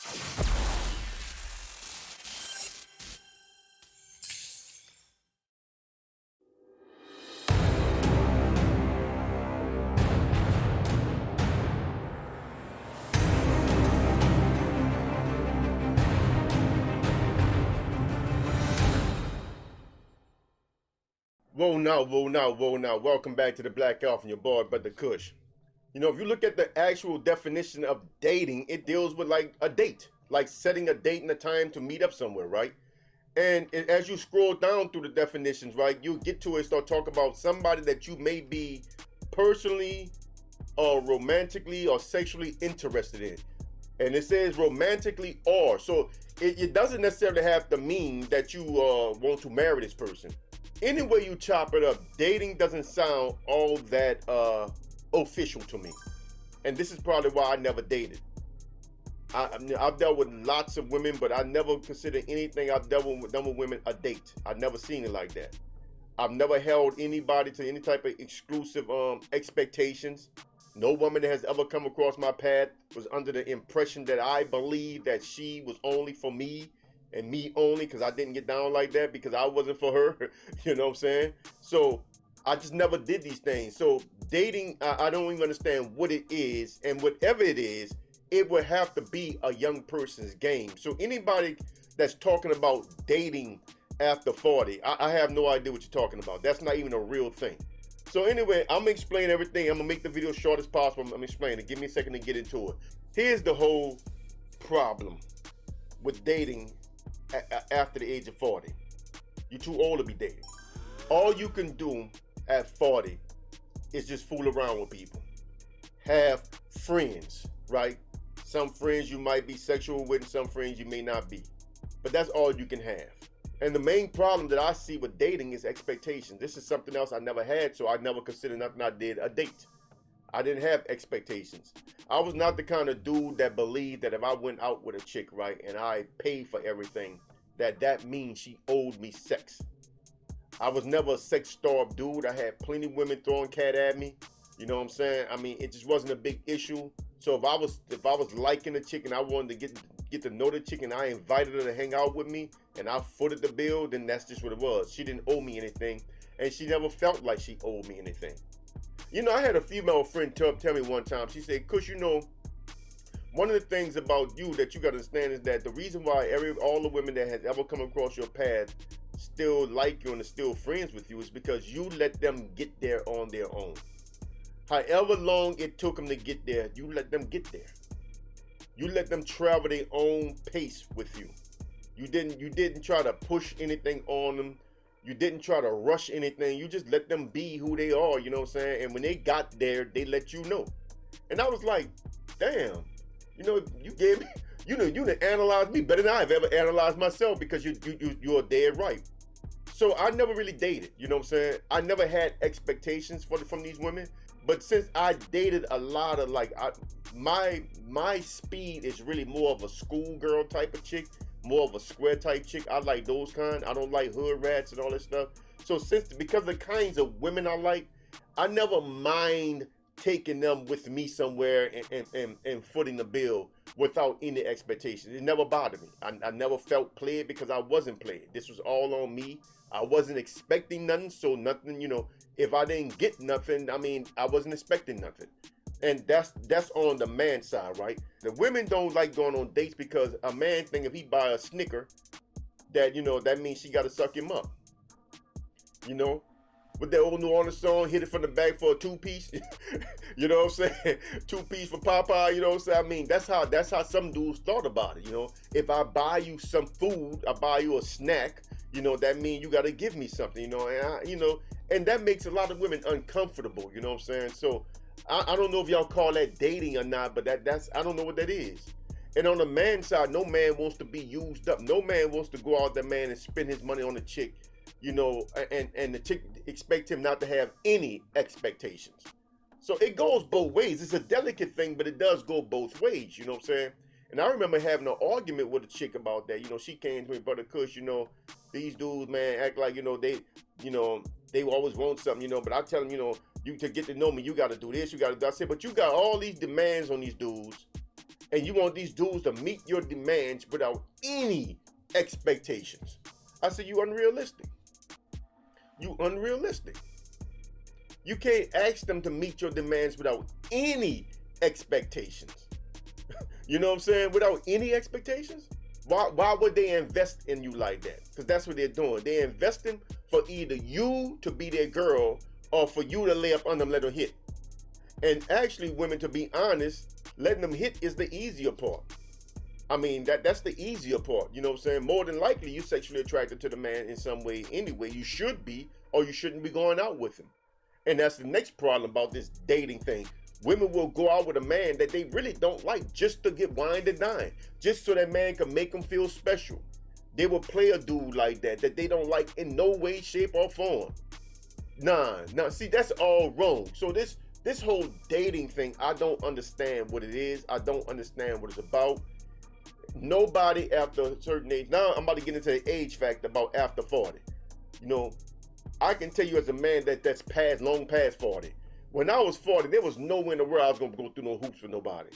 Whoa now, whoa now, whoa now. Welcome back to the Black Elf and your boy, Brother Kush. You know, if you look at the actual definition of dating, it deals with like a date, like setting a date and a time to meet up somewhere, right? And as you scroll down through the definitions, right, you get to it, start talking about somebody that you may be personally or romantically or sexually interested in. And it says romantically or. So it doesn't necessarily have to mean that you want to marry this person. Any way you chop it up, dating doesn't sound all that official to me. And this is probably why I never dated. I've dealt with lots of women, but I never consider anything I've done with women a date. I've never seen it like that. I've never held anybody to any type of exclusive expectations. No woman that has ever come across my path was under the impression that I believed that she was only for me and me only, because I didn't get down like that because I wasn't for her. You know what I'm saying? So I just never did these things. So dating, I don't even understand what it is, and whatever it is, it would have to be a young person's game. So anybody that's talking about dating after 40, I have no idea what you're talking about. That's not even a real thing. So anyway, I'm gonna explain everything. I'm gonna make the video short as possible. I'm gonna explain it. Give me a second to get into it. Here's the whole problem with dating after the age of 40. You're too old to be dating. All you can do at 40 is just fool around with people. Have friends, right? Some friends you might be sexual with and some friends you may not be. But that's all you can have. And the main problem that I see with dating is expectations. This is something else I never had, so I never considered nothing I did a date. I didn't have expectations. I was not the kind of dude that believed that if I went out with a chick, right, and I paid for everything, that means she owed me sex. I was never a sex-starved dude. I had plenty of women throwing cat at me. You know what I'm saying? I mean, it just wasn't a big issue. So if I was liking a chick and I wanted to get to know the chick and I invited her to hang out with me and I footed the bill, then that's just what it was. She didn't owe me anything, and she never felt like she owed me anything. You know, I had a female friend tell me one time, she said, Kush, you know, one of the things about you that you got to understand is that the reason why all the women that has ever come across your path still like you and are still friends with you is because you let them get there on their own. However long it took them to get there, you let them get there. You let them travel their own pace with you. You didn't try to push anything on them. You didn't try to rush anything. You just let them be who they are, you know what I'm saying? And when they got there, they let you know. And I was like, damn, you know, you gave me, you done analyzed me better than I've ever analyzed myself, because you're dead right. So I never really dated, you know what I'm saying? I never had expectations from these women. But since I dated a lot of my speed is really more of a schoolgirl type of chick, more of a square type chick. I like those kind. I don't like hood rats and all that stuff. So because of the kinds of women I like, I never mind taking them with me somewhere and footing the bill without any expectations. It never bothered me. I never felt played because I wasn't played. This was all on me. I wasn't expecting nothing, so nothing, you know, if I didn't get nothing, I mean, I wasn't expecting nothing. And that's on the man side, right? The women don't like going on dates because a man think if he buy a Snicker, that, you know, that means she got to suck him up. You know, with that old New Orleans song, hit it from the back for a two-piece. You know what I'm saying? Two-piece for Popeye, you know what I'm saying? I mean, that's how some dudes thought about it, you know? If I buy you some food, I buy you a snack, you know, that means you got to give me something, you know? And and that makes a lot of women uncomfortable, you know what I'm saying? So I don't know if y'all call that dating or not, but that's I don't know what that is. And on the man side, no man wants to be used up. No man wants to go out there, man, and spend his money on a chick, you know, and the chick expect him not to have any expectations. So it goes both ways. It's a delicate thing, but it does go both ways, you know what I'm saying? And I remember having an argument with a chick about that. You know, she came to me, Brother Kush, you know, these dudes, man, act like, they always want something, you know, but I tell them, you know, you to get to know me, you got to do this, you got to do that. I said, but you got all these demands on these dudes, And you want these dudes to meet your demands without any expectations. I said, you unrealistic. You unrealistic. You can't ask them to meet your demands without any expectations. You know what I'm saying? Without any expectations? Why would they invest in you like that? Because that's what they're doing. They're investing for either you to be their girl or for you to lay up under them, let them hit. And actually, women, to be honest, letting them hit is the easier part. I mean, that's the easier part. You know what I'm saying? More than likely, you're sexually attracted to the man in some way anyway. You should be, or you shouldn't be going out with him. And that's the next problem about this dating thing. Women will go out with a man that they really don't like just to get wined and dined, just so that man can make them feel special. They will play a dude like that they don't like in no way, shape, or form. Nah, see, that's all wrong. So this whole dating thing, I don't understand what it is. I don't understand what it's about. Nobody after a certain age, now I'm about to get into the age factor about after 40. You know, I can tell you as a man that's long past 40. When I was 40, there was no way in the world I was going to go through no hoops with nobody.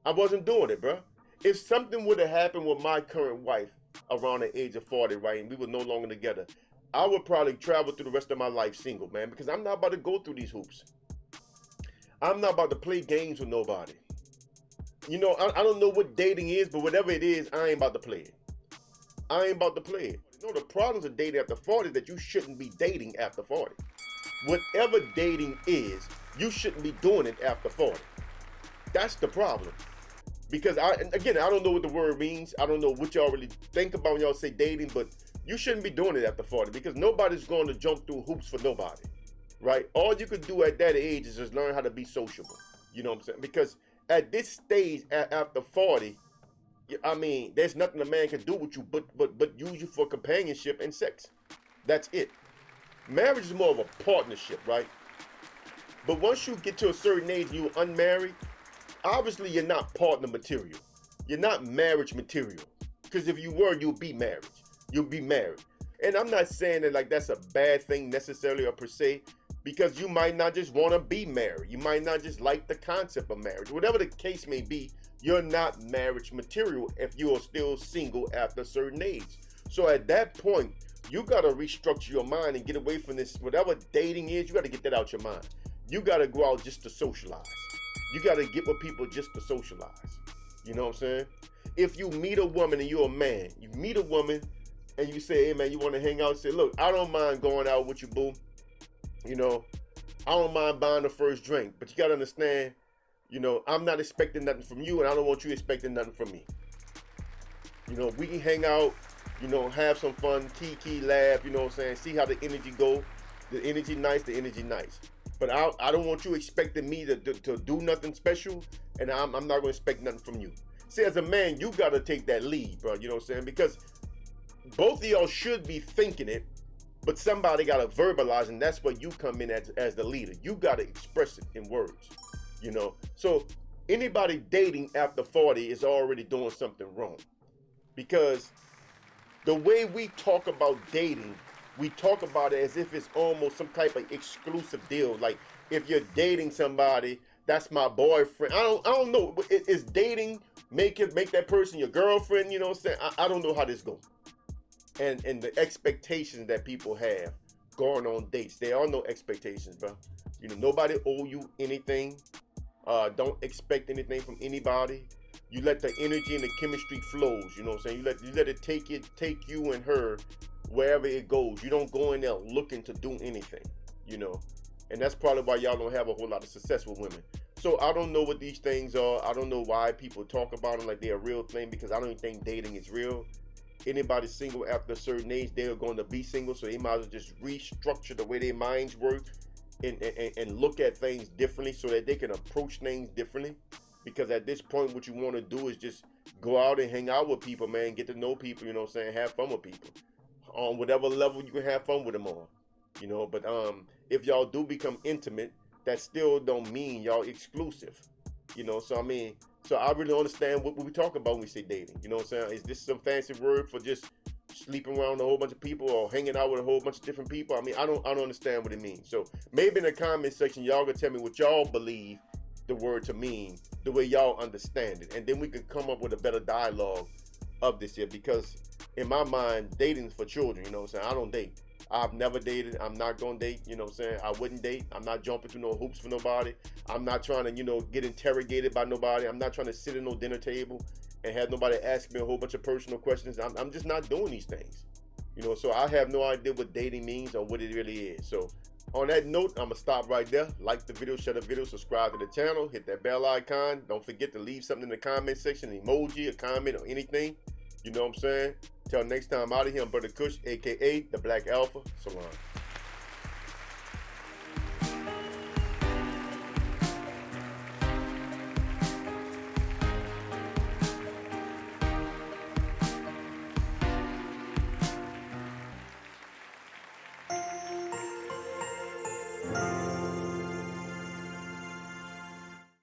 I wasn't doing it, bro. If something would have happened with my current wife around the age of 40, right, and we were no longer together, I would probably travel through the rest of my life single, man, because I'm not about to go through these hoops. I'm not about to play games with nobody. You know, I don't know what dating is, but whatever it is, I ain't about to play it. I ain't about to play it. You know, the problems of dating after 40 is that you shouldn't be dating after 40. Whatever dating is, you shouldn't be doing it after 40. That's the problem. Because I don't know what the word means. I don't know what y'all really think about when y'all say dating, but you shouldn't be doing it after 40 because nobody's going to jump through hoops for nobody, right? All you could do at that age is just learn how to be sociable. You know what I'm saying? Because at this stage, after 40, I mean, there's nothing a man can do with you but use you for companionship and sex. That's it. Marriage is more of a partnership, right? But once you get to a certain age and you're unmarried, obviously you're not partner material. You're not marriage material. Because if you were, you'll be married. You'll be married. And I'm not saying that like that's a bad thing necessarily or per se, because you might not just want to be married. You might not just like the concept of marriage. Whatever the case may be, you're not marriage material if you are still single after a certain age. So at that point, you got to restructure your mind and get away from this. Whatever dating is, you got to get that out your mind. You got to go out just to socialize. You got to get with people just to socialize. You know what I'm saying? If you meet a woman and you're a man, you meet a woman and you say, hey man, you want to hang out? Say, look, I don't mind going out with you, boo. You know, I don't mind buying the first drink, but you got to understand, you know, I'm not expecting nothing from you and I don't want you expecting nothing from me. You know, we can hang out, you know, have some fun, kiki, laugh, you know what I'm saying? See how the energy go. The energy nice, the energy nice. But I don't want you expecting me to do nothing special, and I'm not going to expect nothing from you. See, as a man, you got to take that lead, bro, you know what I'm saying? Because both of y'all should be thinking it, but somebody got to verbalize, and that's where you come in as the leader. You got to express it in words, you know? So anybody dating after 40 is already doing something wrong. Because the way we talk about dating, we talk about it as if it's almost some type of exclusive deal. Like if you're dating somebody, that's my boyfriend. I don't know. Is dating make that person your girlfriend? You know what I'm saying? I don't know how this goes. And the expectations that people have going on dates. There are no expectations, bro. You know, nobody owe you anything. Don't expect anything from anybody. You let the energy and the chemistry flows, you know what I'm saying? You let it take you and her wherever it goes. You don't go in there looking to do anything, you know? And that's probably why y'all don't have a whole lot of success with women. So I don't know what these things are. I don't know why people talk about them like they're a real thing, because I don't think dating is real. Anybody single after a certain age, they're going to be single, so they might as well just restructure the way their minds work and look at things differently so that they can approach things differently. Because at this point, what you want to do is just go out and hang out with people, man. Get to know people, you know what I'm saying? Have fun with people. On whatever level you can have fun with them on. You know, but if y'all do become intimate, that still don't mean y'all exclusive. You know, so I mean, so I really don't understand what we talk about when we say dating. You know what I'm saying? Is this some fancy word for just sleeping around a whole bunch of people or hanging out with a whole bunch of different people? I mean, I don't understand what it means. So maybe in the comment section, y'all can tell me what y'all believe the word to mean the way y'all understand it, and then we could come up with a better dialogue of this here. Because in my mind, dating is for children. You know what I'm saying? I don't date. I've never dated. I'm not gonna date. You know what I'm saying? I wouldn't date. I'm not jumping through no hoops for nobody. I'm not trying to, get interrogated by nobody. I'm not trying to sit at no dinner table and have nobody ask me a whole bunch of personal questions. I'm just not doing these things. So I have no idea what dating means or what it really is. So on that note, I'm gonna stop right there. Like the video, share the video, subscribe to the channel, hit that bell icon. Don't forget to leave something in the comment section, an emoji, a comment, or anything. You know what I'm saying? Till next time, out of here, I'm Brother Kush, aka the Black Alpha. Salam.